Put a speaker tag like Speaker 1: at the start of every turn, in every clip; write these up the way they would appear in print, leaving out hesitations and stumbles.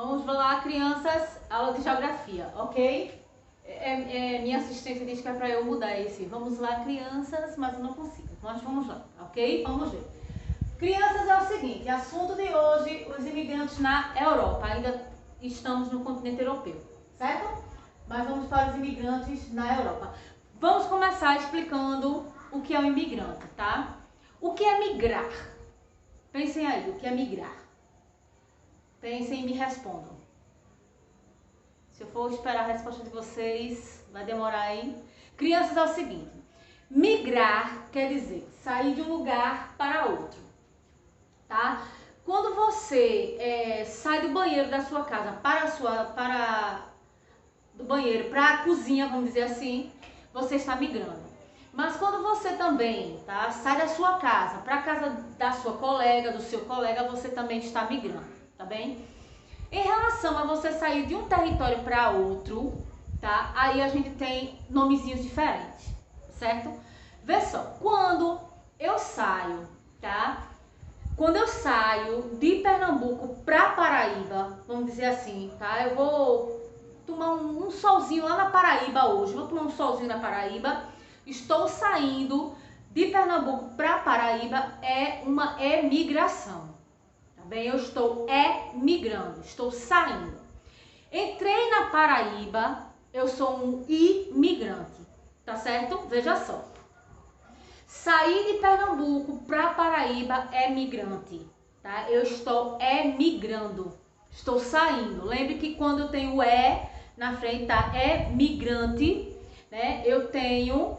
Speaker 1: Vamos lá, crianças, aula de geografia, ok? Minha assistente diz que é para eu mudar esse. Vamos lá, crianças, mas eu não consigo. Nós vamos lá, ok? Vamos ver. Crianças, é o seguinte, assunto de hoje, os imigrantes na Europa. Ainda estamos no continente europeu, certo? Mas vamos para os imigrantes na Europa. Vamos começar explicando o que é um imigrante, tá? O que é migrar? Pensem aí, o que é migrar? Pensem e me respondam. Se eu for esperar a resposta de vocês, vai demorar, hein? Crianças, é o seguinte. Migrar quer dizer sair de um lugar para outro, tá? Quando você sai do banheiro da sua casa do banheiro para a cozinha, vamos dizer assim, você está migrando. Mas quando você também, tá, sai da sua casa para a casa da sua colega, do seu colega, você também está migrando, tá bem? Em relação a você sair de um território para outro, tá? Aí a gente tem nomezinhos diferentes, certo? Vê só, quando eu saio, tá? Quando eu saio de Pernambuco para Paraíba, vamos dizer assim, tá? Eu vou tomar um solzinho lá na Paraíba hoje, vou tomar um solzinho na Paraíba, estou saindo de Pernambuco para Paraíba, é uma emigração. Bem, eu estou migrando, estou saindo. Entrei na Paraíba, eu sou um imigrante, tá certo? Veja só. Saí de Pernambuco para Paraíba é migrante, tá? Eu estou migrando, estou saindo. Lembre que quando eu tenho na frente, tá? Migrante, né? Eu tenho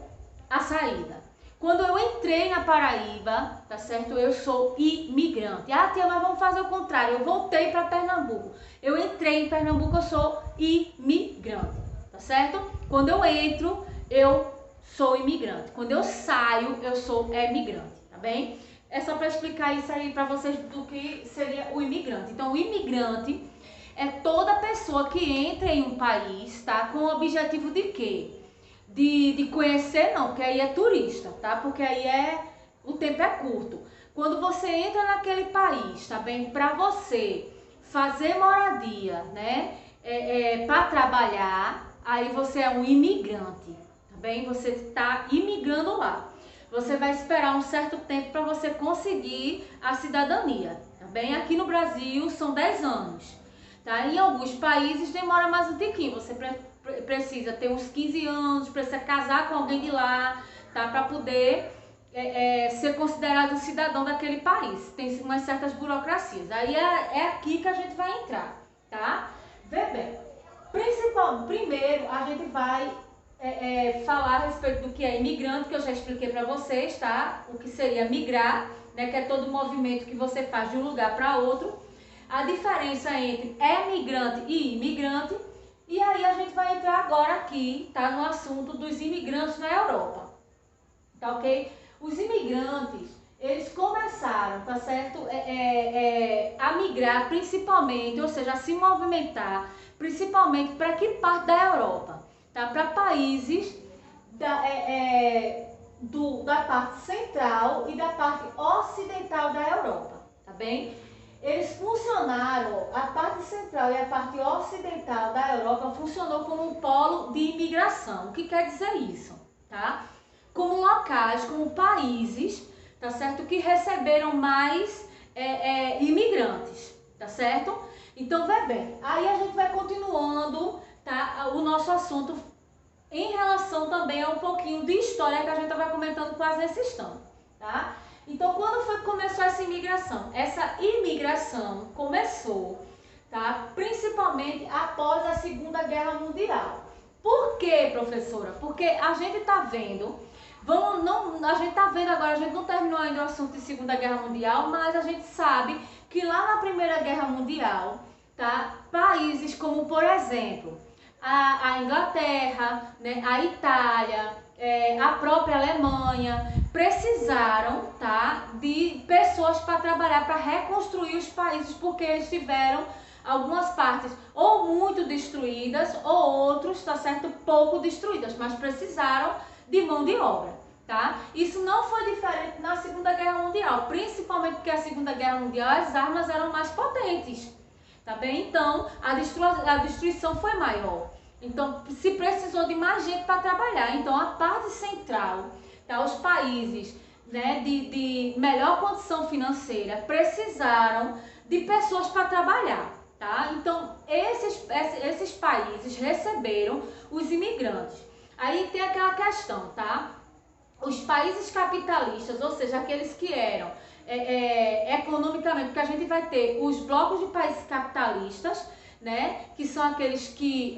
Speaker 1: a saída. Quando eu entrei na Paraíba, tá certo? Eu sou imigrante. Ah, tia, mas vamos fazer o contrário. Eu voltei para Pernambuco. Eu entrei em Pernambuco, eu sou imigrante, tá certo? Quando eu entro, eu sou imigrante. Quando eu saio, eu sou migrante, tá bem? É só para explicar isso aí para vocês do que seria o imigrante. Então, o imigrante é toda pessoa que entra em um país, tá? Com o objetivo de quê? De conhecer, não, porque aí é turista, tá? Porque aí o tempo é curto. Quando você entra naquele país, tá bem? Para você fazer moradia, né? Para trabalhar, aí você é um imigrante, tá bem? Você está imigrando lá. Você vai esperar um certo tempo para você conseguir a cidadania, tá bem? Aqui no Brasil são 10 anos, tá? Em alguns países demora mais um tiquinho. Você precisa ter uns 15 anos, precisa casar com alguém de lá, tá? Para poder ser considerado cidadão daquele país. Tem umas certas burocracias. Aí é aqui que a gente vai entrar, tá? Vê bem. Primeiro, a gente vai falar a respeito do que é imigrante, que eu já expliquei para vocês, tá? O que seria migrar, né? Que é todo o movimento que você faz de um lugar para outro. A diferença entre migrante e imigrante. E aí a gente vai entrar agora aqui, tá, no assunto dos imigrantes na Europa, tá ok? Os imigrantes, eles começaram, tá certo, a migrar principalmente, ou seja, a se movimentar principalmente para que parte da Europa, tá? Para países da parte central e da parte ocidental da Europa, tá bem? Eles funcionaram, a parte central e a parte ocidental da Europa funcionou como um polo de imigração. O que quer dizer isso, tá? Como locais, como países, tá certo? Que receberam mais imigrantes, tá certo? Então, vê bem, aí a gente vai continuando, tá? O nosso assunto em relação também a um pouquinho de história que a gente vai comentando quase nesse instante, tá? Então, quando foi que começou essa imigração? Essa imigração começou, tá? Principalmente após a Segunda Guerra Mundial. Por quê, professora? Porque a gente está vendo, a gente está vendo agora, a gente não terminou ainda o assunto de Segunda Guerra Mundial, mas a gente sabe que lá na Primeira Guerra Mundial, tá? Países como, por exemplo, a Inglaterra, né? A Itália, a própria Alemanha, precisaram, tá, de pessoas para trabalhar, para reconstruir os países, porque eles tiveram algumas partes ou muito destruídas, ou outros, tá certo, pouco destruídas, mas precisaram de mão de obra, tá? Isso não foi diferente na Segunda Guerra Mundial, principalmente porque a Segunda Guerra Mundial as armas eram mais potentes, tá bem? Então, a destruição foi maior. Então, se precisou de mais gente para trabalhar. Então, a parte central, tá? Os países, né, de melhor condição financeira precisaram de pessoas para trabalhar, tá? Então, esses países receberam os imigrantes. Aí tem aquela questão, tá? Os países capitalistas, ou seja, aqueles que eram economicamente, porque a gente vai ter os blocos de países capitalistas, né, que são aqueles que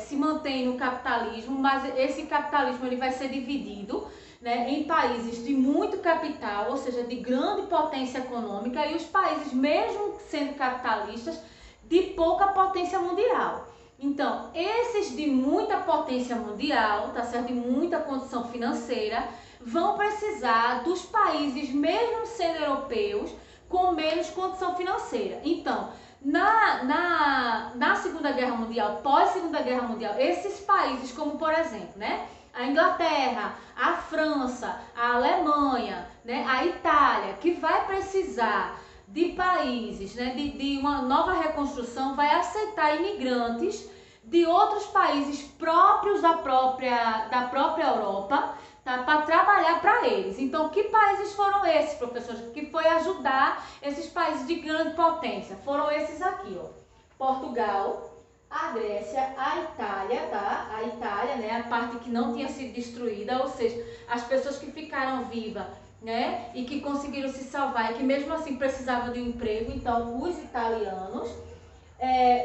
Speaker 1: se mantêm no capitalismo, mas esse capitalismo ele vai ser dividido, né, em países de muito capital, ou seja, de grande potência econômica, e os países, mesmo sendo capitalistas, de pouca potência mundial. Então, esses de muita potência mundial, tá certo? De muita condição financeira, vão precisar dos países, mesmo sendo europeus, com menos condição financeira. Então, na Segunda Guerra Mundial, pós-Segunda Guerra Mundial, esses países como, por exemplo, né, a Inglaterra, a França, a Alemanha, né, a Itália, que vai precisar de países, né, de uma nova reconstrução, vai aceitar imigrantes de outros países próprios da própria Europa, tá, para trabalhar para eles. Então, que países foram esses, professores, que foi ajudar esses países de grande potência? Foram esses aqui, ó: Portugal, a Grécia, a Itália, tá? A Itália, né, a parte que não tinha sido destruída, ou seja, as pessoas que ficaram vivas, né, e que conseguiram se salvar e que mesmo assim precisavam de um emprego. Então, os italianos,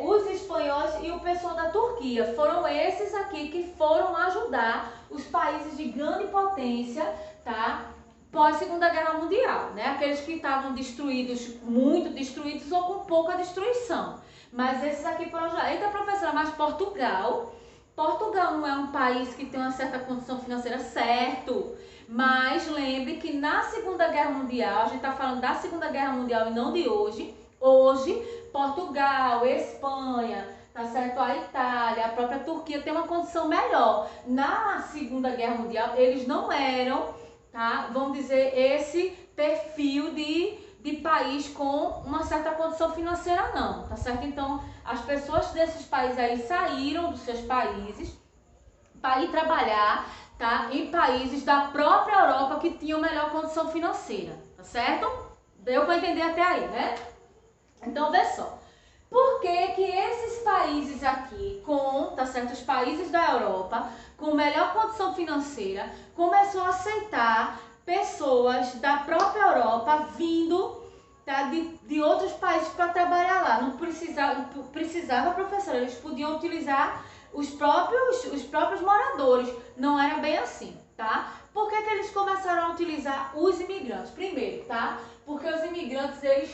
Speaker 1: os espanhóis e o pessoal da Turquia, foram esses aqui que foram ajudar os países de grande potência, tá, pós Segunda Guerra Mundial, né, aqueles que estavam destruídos, muito destruídos ou com pouca destruição. Mas esses aqui foram ajudar. Eita, professora, mas Portugal não é um país que tem uma certa condição financeira, certo? Mas lembre que na Segunda Guerra Mundial, a gente está falando da Segunda Guerra Mundial e não de hoje. Hoje, Portugal, Espanha, tá certo? A Itália, a própria Turquia tem uma condição melhor. Na Segunda Guerra Mundial, eles não eram, tá, vamos dizer, esse perfil de país com uma certa condição financeira, não, tá certo? Então, as pessoas desses países aí saíram dos seus países para ir trabalhar, tá, em países da própria Europa que tinham melhor condição financeira, tá certo? Deu para entender até aí, né? Então, vê só. Por que que esses países aqui, tá certo, os países da Europa, com melhor condição financeira, começou a aceitar pessoas da própria Europa vindo, tá, de outros países para trabalhar lá? Não precisava, professora, eles podiam utilizar os próprios moradores. Não era bem assim, tá? Por que que eles começaram a utilizar os imigrantes? Primeiro, tá? Porque os imigrantes, eles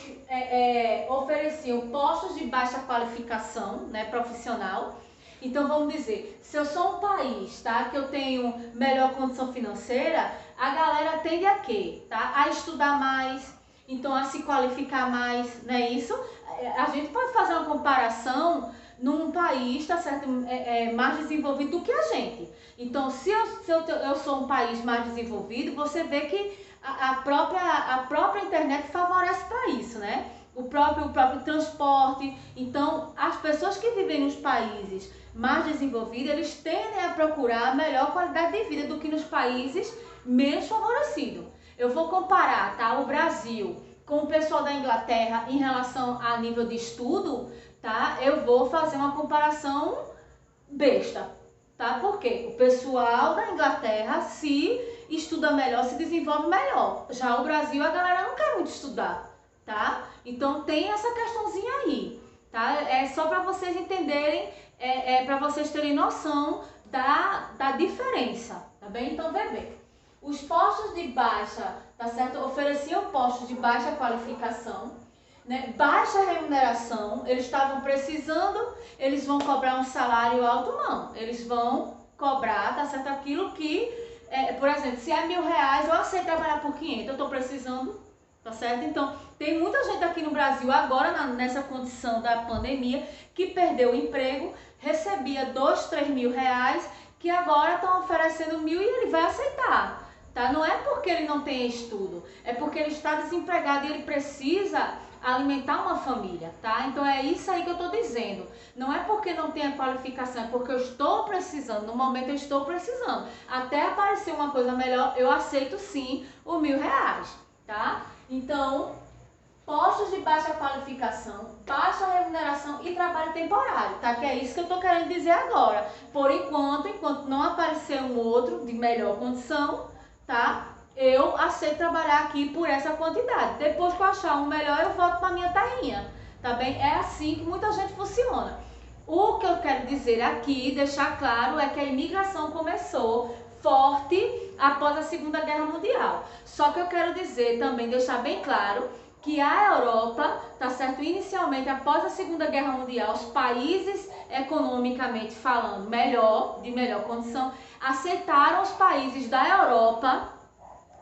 Speaker 1: ofereciam postos de baixa qualificação, né, profissional. Então, vamos dizer, se eu sou um país, tá, que eu tenho melhor condição financeira, a galera tende a quê? Tá? A estudar mais, então a se qualificar mais, não é isso? A gente pode fazer uma comparação num país, tá certo, mais desenvolvido do que a gente. Então, se eu sou um país mais desenvolvido, você vê que a própria internet favorece para isso, né? O próprio transporte. Então, as pessoas que vivem nos países mais desenvolvidos, eles tendem a procurar a melhor qualidade de vida do que nos países menos favorecidos. Eu vou comparar, tá, o Brasil com o pessoal da Inglaterra em relação a nível de estudo, tá? Eu vou fazer uma comparação besta, tá? Porque o pessoal da Inglaterra se estuda melhor, se desenvolve melhor. Já o Brasil, a galera não quer muito estudar, tá? Então tem essa questãozinha aí, tá? É só para vocês entenderem, para vocês terem noção da diferença, tá bem? Então, vê bem. Os postos de baixa, tá certo? Ofereciam postos de baixa qualificação, né? Baixa remuneração. Eles estavam precisando, eles vão cobrar um salário alto? Não. Eles vão cobrar, tá certo? Aquilo que, por exemplo, se é R$1.000, eu aceito trabalhar por 500, eu estou precisando, tá certo? Então, tem muita gente aqui no Brasil agora, nessa condição da pandemia, que perdeu o emprego, recebia R$2.000, R$3.000, que agora estão oferecendo 1.000 e ele vai aceitar. Tá? Não é porque ele não tem estudo, é porque ele está desempregado e ele precisa alimentar uma família, tá? Então é isso aí que eu tô dizendo. Não é porque não tem a qualificação, é porque eu estou precisando, no momento eu estou precisando. Até aparecer uma coisa melhor, eu aceito sim o R$ 1.000, tá? Então, postos de baixa qualificação, baixa remuneração e trabalho temporário, tá? Que é isso que eu tô querendo dizer agora. Por enquanto não aparecer um outro de melhor condição, tá? Eu aceito trabalhar aqui por essa quantidade. Depois que eu achar um melhor, eu volto para minha terrinha, tá bem? É assim que muita gente funciona. O que eu quero dizer aqui, deixar claro, é que a imigração começou forte após a Segunda Guerra Mundial. Só que eu quero dizer também, deixar bem claro, que a Europa, tá certo? Inicialmente, após a Segunda Guerra Mundial, os países economicamente falando de melhor condição, aceitaram os países da Europa,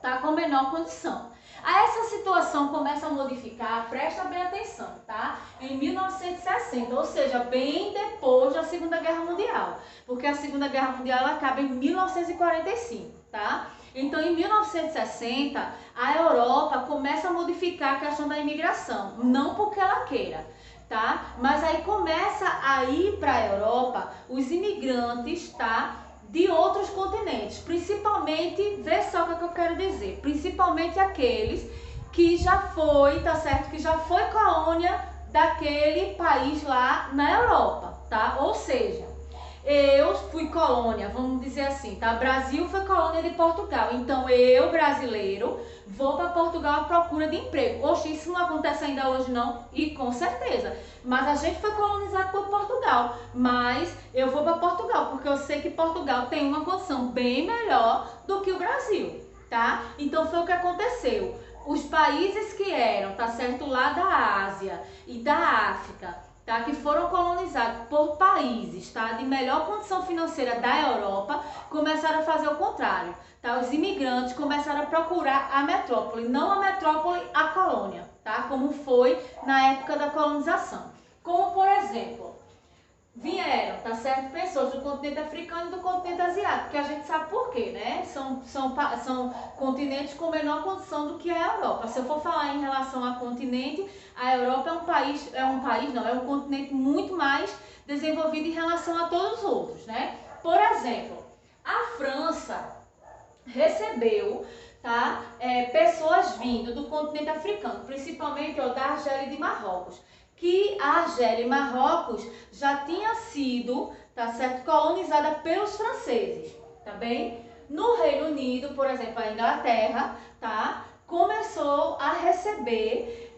Speaker 1: tá, com menor condição. Aí essa situação começa a modificar, presta bem atenção, tá? Em 1960, ou seja, bem depois da Segunda Guerra Mundial, porque a Segunda Guerra Mundial ela acaba em 1945, tá? Então, em 1960, a Europa começa a modificar a questão da imigração, não porque ela queira, tá? Mas aí começa a ir para a Europa os imigrantes, tá? De outros continentes, principalmente, vê só o que eu quero dizer, principalmente aqueles que já foi, tá certo? Que já foi colônia daquele país lá na Europa, tá? Ou seja, eu fui colônia, vamos dizer assim, tá? Brasil foi colônia de Portugal, então eu, brasileiro, vou para Portugal à procura de emprego. Oxe, isso não acontece ainda hoje não? E com certeza. Mas a gente foi colonizado por Portugal. Mas eu vou para Portugal, porque eu sei que Portugal tem uma condição bem melhor do que o Brasil, tá? Então foi o que aconteceu. Os países que eram, tá certo, lá da Ásia e da África, tá, que foram colonizados por países, tá, de melhor condição financeira da Europa, começaram a fazer o contrário, tá? Os imigrantes começaram a procurar a metrópole, não a metrópole, a colônia, tá? Como foi na época da colonização. Como, por exemplo, vieram, tá certo, pessoas do continente africano e do continente asiático, que a gente sabe por quê, né? São continentes com menor condição do que a Europa. Se eu for falar em relação a continente, a Europa é um continente muito mais desenvolvido em relação a todos os outros, né? Por exemplo, a França recebeu, tá, pessoas vindo do continente africano, principalmente da Argélia e de Marrocos, que a Argélia e Marrocos já tinha sido, tá certo, colonizada pelos franceses, tá bem? No Reino Unido, por exemplo, a Inglaterra, tá, começou a receber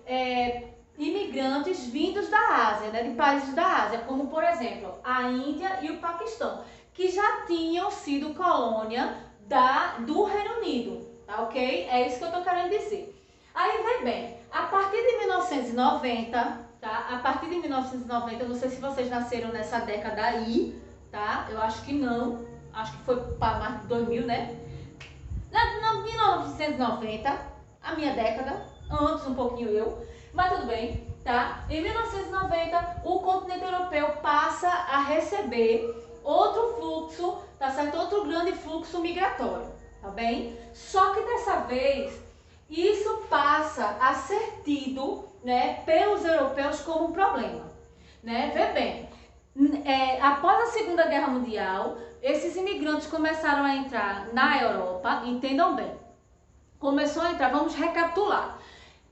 Speaker 1: imigrantes vindos da Ásia, né, de países da Ásia, como por exemplo a Índia e o Paquistão, que já tinham sido colônia do Reino Unido, tá ok? É isso que eu tô querendo dizer. Aí vem bem, a partir de 1990, tá? A partir de 1990, eu não sei se vocês nasceram nessa década aí, tá? Eu acho que não, acho que foi para mais de 2000, né? Na 1990, a minha década, antes um pouquinho eu, mas tudo bem, tá? Em 1990, o continente europeu passa a receber outro fluxo, tá certo? Outro grande fluxo migratório, tá bem? Só que dessa vez, isso passa a ser tido, né, pelos europeus como um problema, né? Vê bem, após a Segunda Guerra Mundial, esses imigrantes começaram a entrar na Europa, entendam bem, começou a entrar, vamos recapitular,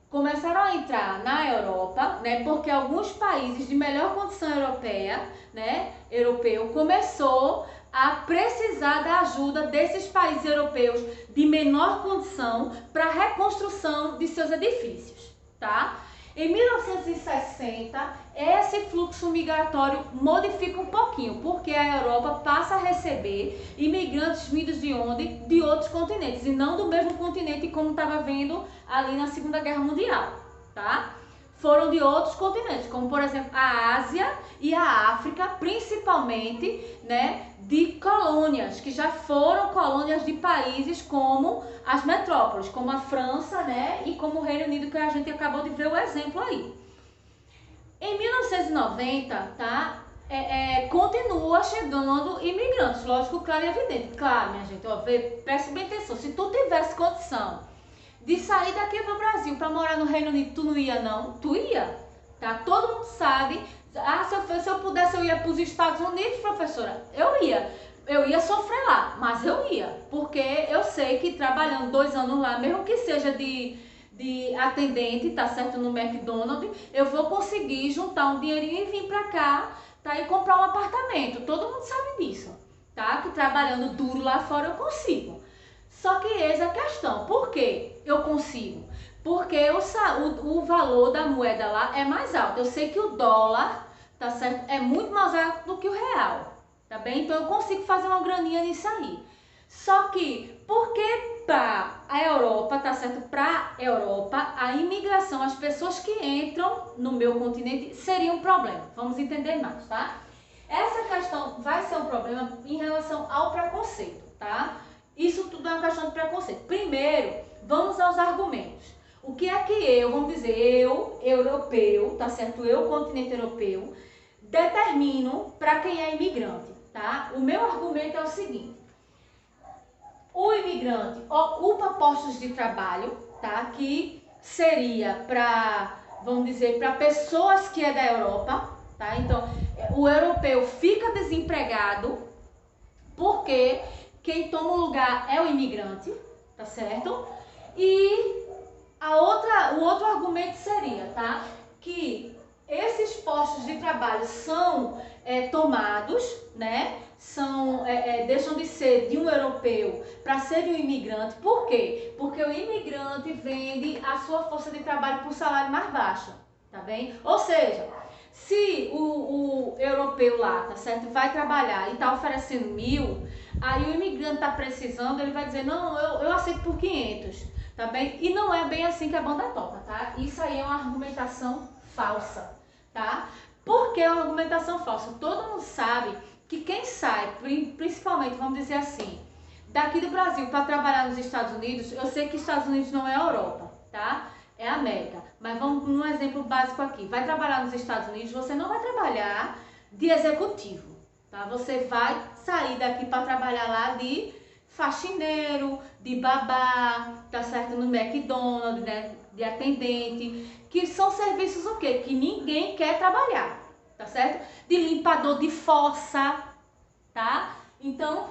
Speaker 1: começaram a entrar na Europa, né, porque alguns países de melhor condição europeia, né, europeu, começou a precisar da ajuda desses países europeus de menor condição para a reconstrução de seus edifícios, tá? Em 1960, esse fluxo migratório modifica um pouquinho, porque a Europa passa a receber imigrantes vindos de onde? De outros continentes, e não do mesmo continente como estava vendo ali na Segunda Guerra Mundial, tá? Foram de outros continentes, como por exemplo a Ásia e a África, principalmente, né, de colônias, que já foram colônias de países como as metrópoles, como a França, né, e como o Reino Unido, que a gente acabou de ver o exemplo aí. Em 1990, tá, continua chegando imigrantes, lógico, claro e evidente. Claro, minha gente, ó, preste bem atenção, se tu tivesse condição de sair daqui pro Brasil para morar no Reino Unido, tu não ia não? Tu ia, tá? Todo mundo sabe. Ah, se eu pudesse eu ia para os Estados Unidos, professora, eu ia sofrer lá, mas eu ia, porque eu sei que trabalhando 2 anos lá, mesmo que seja de atendente, tá certo, no McDonald's, eu vou conseguir juntar um dinheirinho e vir pra cá, tá, e comprar um apartamento. Todo mundo sabe disso, tá, que trabalhando duro lá fora eu consigo. Só que eis a questão, por que eu consigo? Porque o valor da moeda lá é mais alto. Eu sei que o dólar, tá certo, é muito mais alto do que o real, tá bem? Então eu consigo fazer uma graninha nisso aí. Só que, porque para a Europa, tá certo? Para a Europa, a imigração, as pessoas que entram no meu continente seria um problema. Vamos entender mais, tá? Essa questão vai ser um problema em relação ao preconceito, tá? Isso tudo é uma questão de preconceito. Primeiro, vamos aos argumentos. O que é que vamos dizer, eu, europeu, tá certo? Eu, continente europeu, determino para quem é imigrante, tá? O meu argumento é o seguinte. O imigrante ocupa postos de trabalho, tá? Que seria para, vamos dizer, para pessoas que é da Europa, tá? Então, o europeu fica desempregado porque quem toma o lugar é o imigrante, tá certo? E o outro argumento seria, tá? Que esses postos de trabalho são tomados, né? Deixam de ser de um europeu para ser de um imigrante. Por quê? Porque o imigrante vende a sua força de trabalho por salário mais baixo, tá bem? Ou seja, se o europeu lá, tá certo, vai trabalhar e tá oferecendo 1.000, aí o imigrante tá precisando, ele vai dizer, não, eu aceito por 500, tá bem? E não é bem assim que a banda toca, tá? Isso aí é uma argumentação falsa, tá? Por que uma argumentação falsa? Todo mundo sabe que quem sai, principalmente, vamos dizer assim, daqui do Brasil para trabalhar nos Estados Unidos, eu sei que Estados Unidos não é a Europa, tá? É a América. Mas vamos num exemplo básico aqui. Vai trabalhar nos Estados Unidos, você não vai trabalhar de executivo, tá? Você vai sair daqui para trabalhar lá de faxineiro, de babá, tá certo? No McDonald's, né? De atendente, que são serviços o quê? Que ninguém quer trabalhar, tá certo? De limpador de fossa, tá? Então,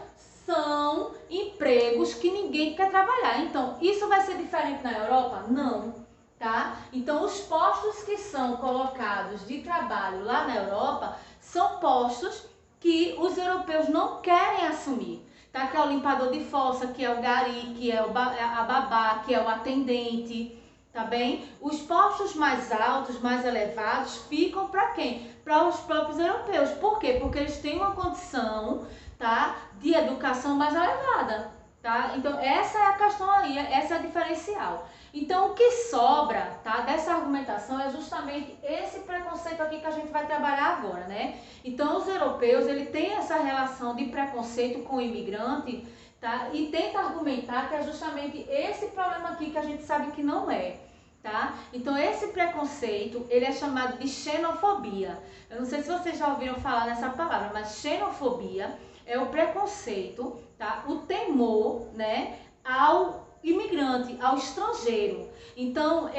Speaker 1: são empregos que ninguém quer trabalhar. Então, isso vai ser diferente na Europa? Não, tá? Então, os postos que são colocados de trabalho lá na Europa são postos que os europeus não querem assumir, tá? Que é o limpador de fossa, que é o gari, que é a babá, que é o atendente, tá bem? Os postos mais altos, mais elevados, ficam para quem? Para os próprios europeus. Por quê? Porque eles têm uma condição, tá, de educação mais elevada, tá? Então, essa é a questão aí, essa é a diferencial. Então, o que sobra, tá, dessa argumentação é justamente esse preconceito aqui que a gente vai trabalhar agora, né? Então, os europeus, ele tem essa relação de preconceito com o imigrante, tá? E tenta argumentar que é justamente esse problema aqui que a gente sabe que não é, tá? Então, esse preconceito, ele é chamado de xenofobia. Eu não sei se vocês já ouviram falar nessa palavra, mas xenofobia é o preconceito, tá? O temor, né, ao imigrante, ao estrangeiro. Então,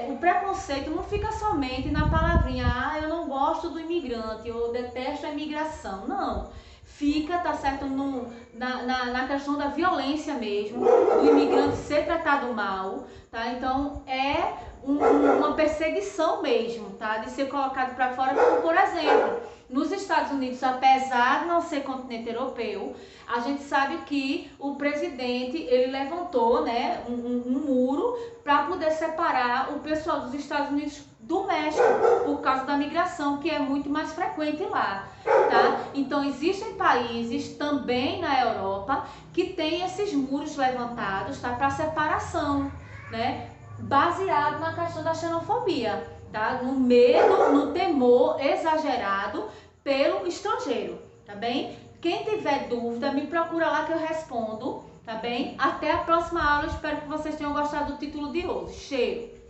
Speaker 1: o preconceito não fica somente na palavrinha, ah, eu não gosto do imigrante, eu detesto a imigração. Não. Fica, tá certo, na questão da violência mesmo, do imigrante ser tratado mal, tá? Então, é uma perseguição mesmo, tá? De ser colocado para fora, como por exemplo, nos Estados Unidos, apesar de não ser continente europeu, a gente sabe que o presidente, ele levantou, né, um muro para poder separar o pessoal dos Estados Unidos do México, por causa da migração, que é muito mais frequente lá, tá? Então, existem países também na Europa que tem esses muros levantados, tá, para separação, né, baseado na questão da xenofobia, tá? No medo, no temor exagerado pelo estrangeiro, tá bem? Quem tiver dúvida, me procura lá que eu respondo, tá bem? Até a próxima aula, espero que vocês tenham gostado do título de hoje. Cheiro!